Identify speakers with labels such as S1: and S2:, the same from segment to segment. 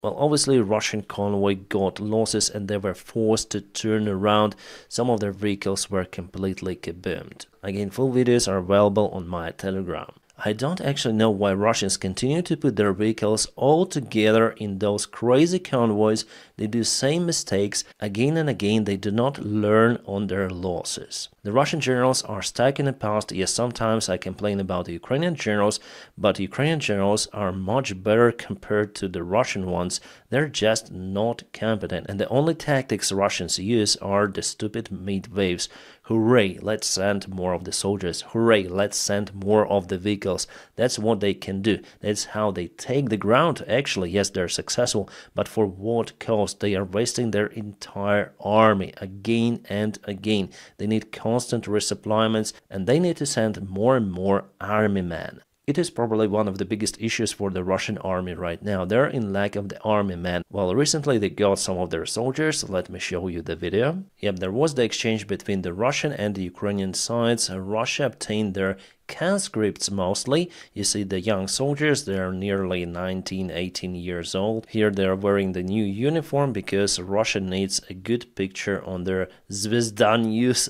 S1: Well, obviously, Russian convoy got losses and they were forced to turn around. Some of their vehicles were completely kaboomed. Again, full videos are available on my Telegram. I don't actually know why Russians continue to put their vehicles all together in those crazy convoys. They do same mistakes again and again. They do not learn on their losses. The Russian generals are stuck in the past. Yes, sometimes I complain about the Ukrainian generals, but Ukrainian generals are much better compared to the Russian ones. They're just not competent, and the only tactics Russians use are the stupid mid waves. Hooray, let's send more of the soldiers. Hooray, let's send more of the vehicles. That's what they can do. That's how they take the ground. Actually, yes, they're successful, but for what cost? They are wasting their entire army again and again. They need constant resupplements, and they need to send more and more army men. It is probably one of the biggest issues for the Russian army right now. They're in lack of the army men. Well, recently they got some of their soldiers. Let me show you the video. Yep, there was the exchange between the Russian and the Ukrainian sides. Russia obtained their conscripts mostly. You see the young soldiers, they're nearly 19, 18 years old. Here they're wearing the new uniform because Russia needs a good picture on their Zvezda news.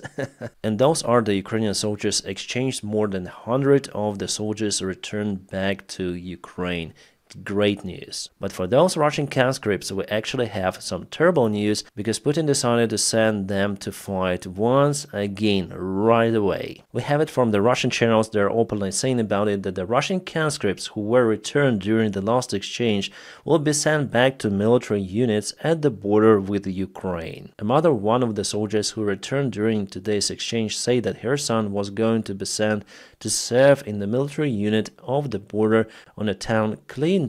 S1: And those are the Ukrainian soldiers exchanged. More than 100 of the soldiers returned back to Ukraine. Great news. But for those Russian conscripts, we actually have some terrible news because Putin decided to send them to fight once again right away. We have it from the Russian channels. They're openly saying about it that the Russian conscripts who were returned during the last exchange will be sent back to military units at the border with Ukraine. A mother, one of the soldiers who returned during today's exchange, said that her son was going to be sent to serve in the military unit of the border on a town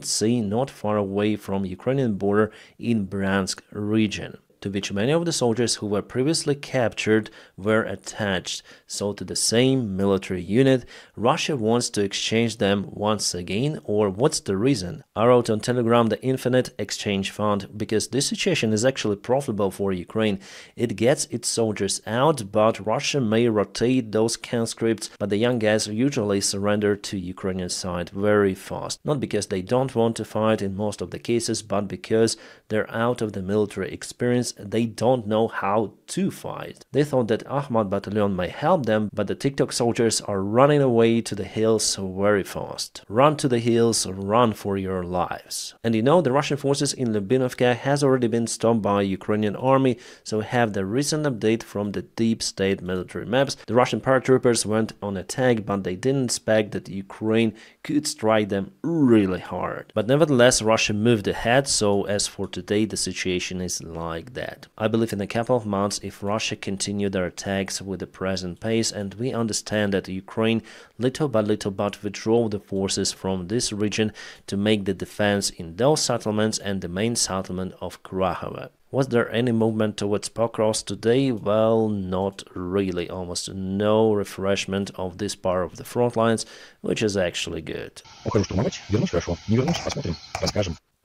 S1: Sea, not far away from Ukrainian border in Bryansk region, to which many of the soldiers who were previously captured were attached. So to the same military unit, Russia wants to exchange them once again, or what's the reason? I wrote on Telegram the Infinite Exchange Fund because this situation is actually profitable for Ukraine. It gets its soldiers out, but Russia may rotate those conscripts, but the young guys usually surrender to Ukrainian side very fast. Not because they don't want to fight in most of the cases, but because they're out of the military experience. They don't know how to fight. They thought that Ahmad battalion may help them, but the TikTok soldiers are running away to the hills very fast. Run to the hills, run for your lives. And you know, the Russian forces in Lyubinovka has already been stopped by Ukrainian army, so we have the recent update from the deep state military maps. The Russian paratroopers went on attack, but they didn't expect that Ukraine could strike them really hard. But nevertheless, Russia moved ahead, so as for today, the situation is like that. I believe in a couple of months, if Russia continue their attacks with the present pace, and we understand that Ukraine little by little but withdraw the forces from this region to make the defense in those settlements and the main settlement of Kurahovo. Was there any movement towards Pokros today? Well, not really. Almost no refreshment of this part of the front lines, which is actually good.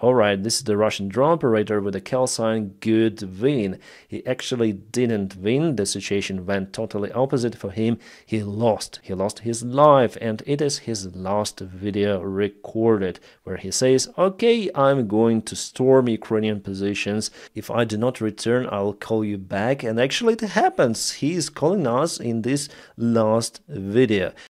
S1: Alright, this is the Russian drone operator with a call sign good win. He actually didn't win. The situation went totally opposite for him. He lost. He lost his life, and it is his last video recorded where he says, okay, I'm going to storm Ukrainian positions. If I do not return, I'll call you back. And actually it happens. He is calling us in this last video.